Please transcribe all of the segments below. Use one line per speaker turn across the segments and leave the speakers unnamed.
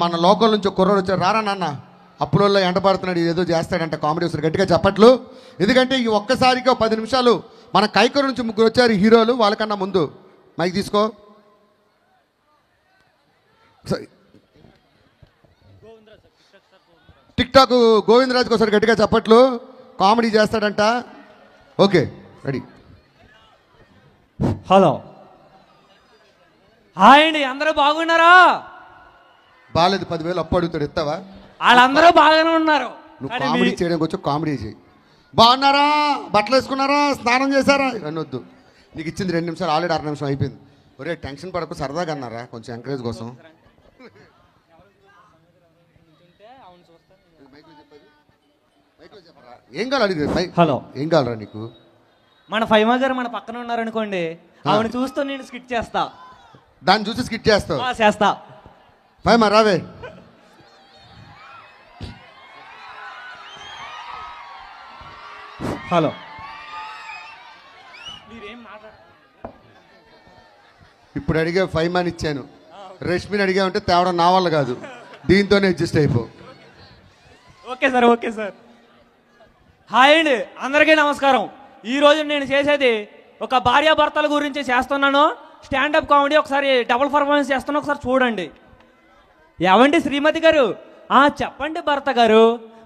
మన లోకల్ నుంచి కుర్రోడు వచ్చారు, రారా నాన్న అప్పులలో ఎండపడుతున్నాడు, ఏదో చేస్తాడంట కామెడీ వస్తారు, గట్టిగా చెప్పట్లు. ఎందుకంటే ఈ ఒక్కసారిగా 10 నిమిషాలు మన కైకూరు నుంచి ముగ్గురు వచ్చారు హీరోలు. వాళ్ళకన్నా ముందు మైక్ తీసుకో. టిక్ టాక్ గోవిందరాజుకి ఒకసారి గట్టిగా చెప్పట్లు, కామెడీ చేస్తాడంట. Okay ready.
హలో హాయ్ అండి, అందరూ బాగున్నారా?
బాగాలేదు, 10,000 అప్పు అడుగుతాడు, ఇస్తావా?
వాళ్ళందరూ బాగానే ఉన్నారు.
నువ్వు కామెడీ చేయడానికి వచ్చి కామెడీ చేయి. బాగున్నారా, బట్టలు వేసుకున్నారా, స్నానం చేశారా ఇవన్నీ వద్దు. నీకు ఇచ్చింది 2 నిమిషాలు, ఆల్రెడీ 6 నిమిషం అయిపోయింది. ఒరే టెన్షన్ పడకు, సరదాగా అన్నారా, కొంచెం ఎంకరేజ్ కోసం. ఏం కావాలి అడిగి?
హలో
ఏం కావాలరా నీకు?
మన ఫైమా గారు మన పక్కన ఉన్నారనుకోండి, ఆవిడ చూస్తూ నేను స్కిట్ చేస్తా.
దాన్ని చూసి స్కిట్ చేస్తావు?
చేస్తా.
ఫైమా రావే.
హలో
ఇప్పుడు అడిగే ఫైమాని ఇచ్చాను, రష్మిని అడిగా ఉంటే తేవడం నా వల్ల కాదు, దీంతోనే అడ్జస్ట్ అయిపో.
Okay sir, okay sir. Hi అండి, అందరికీ నమస్కారం. ఈరోజు నేను చేసేది ఒక భార్యాభర్తల గురించి చేస్తున్నాను, స్టాండప్ కామెడీ. ఒకసారి డబుల్ పర్ఫార్మెన్స్ చేస్తున్నా, ఒకసారి చూడండి. ఏమండి శ్రీమతి గారు? చెప్పండి భర్త గారు.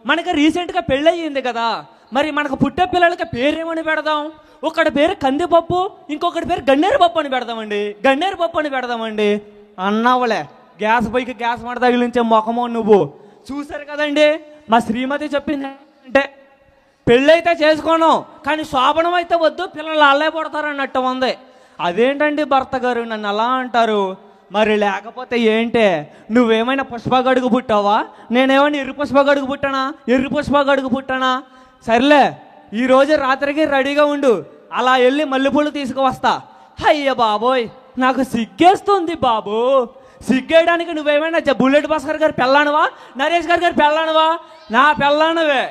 మనకి రీసెంట్గా పెళ్ళయింది కదా, మరి మనకు పుట్టే పిల్లలకి పేరేమని పెడదాం? ఒకటి పేరు కందిపప్పు, ఇంకొకటి పేరు గన్నేరు పప్పు అని పెడదామండి. గన్నేరు పప్పు అని పెడదామండి. అన్నావులే, గ్యాస్ పైకి గ్యాస్ మాట తగిలించే మొఖమో నువ్వు. చూసారు కదండి, మా శ్రీమతి చెప్పింది అంటే పెళ్ళైతే చేసుకోను కానీ శోభనం అయితే వద్దు, పిల్లలు అల్లే పడతారు అన్నట్టు ఉంది. అదేంటండి భర్త గారు నన్ను అలా అంటారు? మరి లేకపోతే ఏంటే, నువ్వేమైనా పుష్పగడుగు పుట్టావా? నేనేమైనా ఎర్రి పుష్పగడుగు పుట్టానా? ఎర్రి పుష్పగడుగు పుట్టానా? సర్లే, ఈరోజు రాత్రికి రెడీగా ఉండు, అలా వెళ్ళి మల్లెపూలు తీసుకువస్తా. అయ్య బాబోయ్, నాకు సిగ్గేస్తుంది బాబు. సిగ్గేయడానికి నువ్వేమైనా బుల్లెట్ భాస్కర్ గారు పెళ్ళానువా? నరేష్ గారి పెళ్ళానువా? నా పెళ్ళానువే.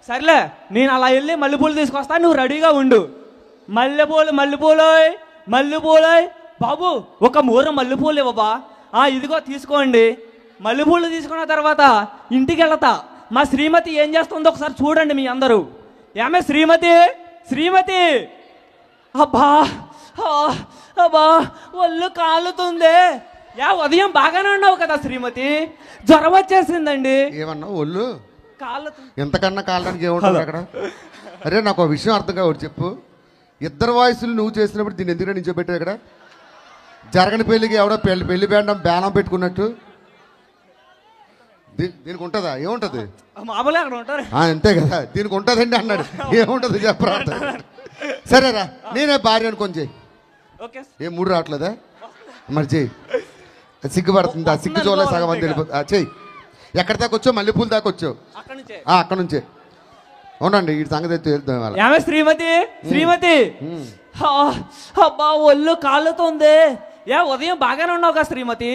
సర్లే, నేను అలా వెళ్ళి మల్లెపూలు తీసుకొస్తా, నువ్వు రెడీగా ఉండు. మల్లెపూలోయ్ మల్లెపూలోయ్ బాబు, ఒక మూర మల్లెపూలు ఇవ్వబా. ఇదిగో తీసుకోండి. మల్లెపూలు తీసుకున్న తర్వాత ఇంటికి వెళతా. మా శ్రీమతి ఏం చేస్తుందో ఒకసారి చూడండి మీ అందరూ. ఏమే శ్రీమతి, శ్రీమతి, అబ్బా అబ్బా ఒళ్ళు కాలుతుంది. ఉదయం బాగానే ఉన్నావు కదా శ్రీమతి, జ్వరం వచ్చేసిందండి.
ఏమన్నా ఒళ్ళు
కాలుతుంది?
ఎంతకన్నా కాలడానికి ఏముంటుంది అక్కడ? అరే నాకు ఒక విషయం అర్థం కావద్దు, చెప్పు. ఇద్దరు వాయిస్లు నువ్వు చేసినప్పుడు దీన్ని ఎందుకంటే నించోబెట్టావు ఇక్కడ? జరగని పెళ్ళికి ఎవడో పెళ్లి బేనం పెట్టుకున్నట్టు దీనికి ఉంటుందా? ఏముంటది?
మామూలు అక్కడ ఉంటారు
అంతే కదా, దీనికి ఉంటుందండి అన్నాడు. ఏముంటుంది చెప్పరా? సరేరా, నేనే భార్య అనుకొని చెయ్యి. ఏ 3 రావట్లేదా? మరి చెయ్యి. సిగ్గుపడుతుంది, ఆ సిగ్గు చూడలే సగం మంది వెళ్ళిపోతుంది. చెయ్యి. ఎక్కడి దాకా వచ్చావు? మల్లెపూల దాకా వచ్చావు, అక్కడ నుంచే అవునండి. ఈ సంగతి అయితే వెళ్తాం.
శ్రీమతి, శ్రీమతి, అబ్బా ఒళ్ళు కాలుతుంది. ఉదయం బాగానే ఉన్నావు కదా శ్రీమతి,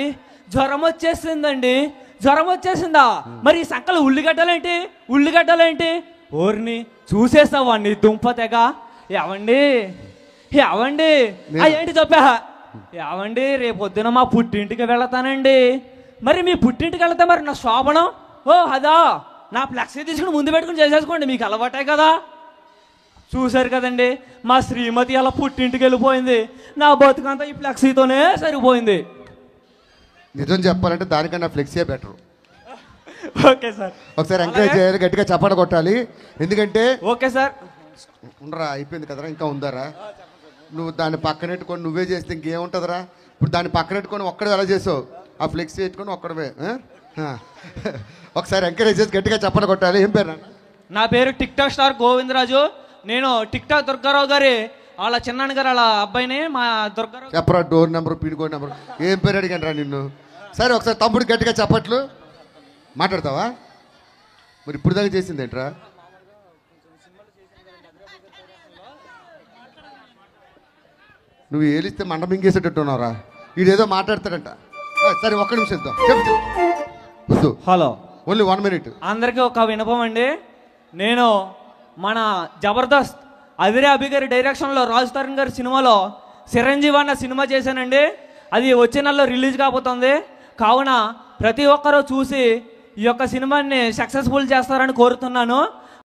జ్వరం వచ్చేసిందండి. జ్వరం వచ్చేసిందా? మరి ఈ సంకలు ఉల్లిగడ్డలేంటి? ఉల్లిగడ్డలేంటి? ఓర్ని చూసేస్తావా నీ దుంపతెగ. ఏవండి ఏవండి ఏంటి చెప్పా? ఏవండి రేపొద్దున మా పుట్టింటికి వెళతానండి. మరి మీ పుట్టింటికి వెళతా మరి నా శోభనం? అదా, నా ఫ్లెక్సీ తీసుకుని ముందు పెట్టుకుని చేసేసుకోండి, మీకు అలవాటే కదా. చూశారు కదండి, మా శ్రీమతి అలా పుట్టింటికి వెళ్ళిపోయింది. నా బతుకంతా ఈ ఫ్లెక్సీతోనే సరిపోయింది.
నిజం చెప్పాలంటే దానికన్నా ఫ్లెక్సీ బెటర్.
ఓకే సార్,
ఒకసారి ఎంకరేజ్ చేయాలి, గట్టిగా చప్పట కొట్టాలి. ఎందుకంటే
ఓకే సార్
ఉండరా, అయిపోయింది కదరా, ఇంకా ఉందరా? నువ్వు దాన్ని పక్కనెట్టుకొని నువ్వే చేస్తే ఇంకేముంటుందిరా? ఇప్పుడు దాన్ని పక్కనెట్టుకొని ఒక్కడే ఎలా చేసావు? ఆ ఫ్లెక్సీ పెట్టుకొని ఒక్కడవే. ఒకసారి ఎంకరేజ్ చేసి గట్టిగా చప్పట కొట్టాలి. ఏం పేరు?
నా పేరు టిక్ టాక్ స్టార్ గోవిందరాజు. నేను టిక్ టాక్ దుర్గారావు గారి వాళ్ళ చిన్నాన్న గారు వాళ్ళ అబ్బాయిని. మా దుర్గారావు
చెప్పరా, డోర్ నెంబర్, పిన్ నెంబర్, ఏం పేరు అడిగాను రా నిన్ను. సరే ఒకసారి తమ్ముడు గట్టిగా చప్పట్లు. మాట్లాడతావా? మరి ఇప్పుడు దాకా చేసింది ఏంట్రా? నువ్వు ఏలిస్తే మండ మింగేసేటట్టు ఉన్నావురా. వీడేదో మాట్లాడతాడంట. సరే ఒక్క నిమిషం ఇద్దాం, చెప్పు.
Hello,
only 1 minute.
అందరికీ ఒక వినపం అండి. నేను మన జబర్దస్త్ అదిరే అభి గారి డైరెక్షన్లో రాజ్ తరుణ్ గారి సినిమాలో చిరంజీవి అన్న సినిమా చేశానండి. అది వచ్చే నెలలో రిలీజ్ కాబోతుంది. కావున ప్రతి ఒక్కరూ చూసి ఈ యొక్క సినిమాని సక్సెస్ఫుల్ చేస్తారని కోరుతున్నాను.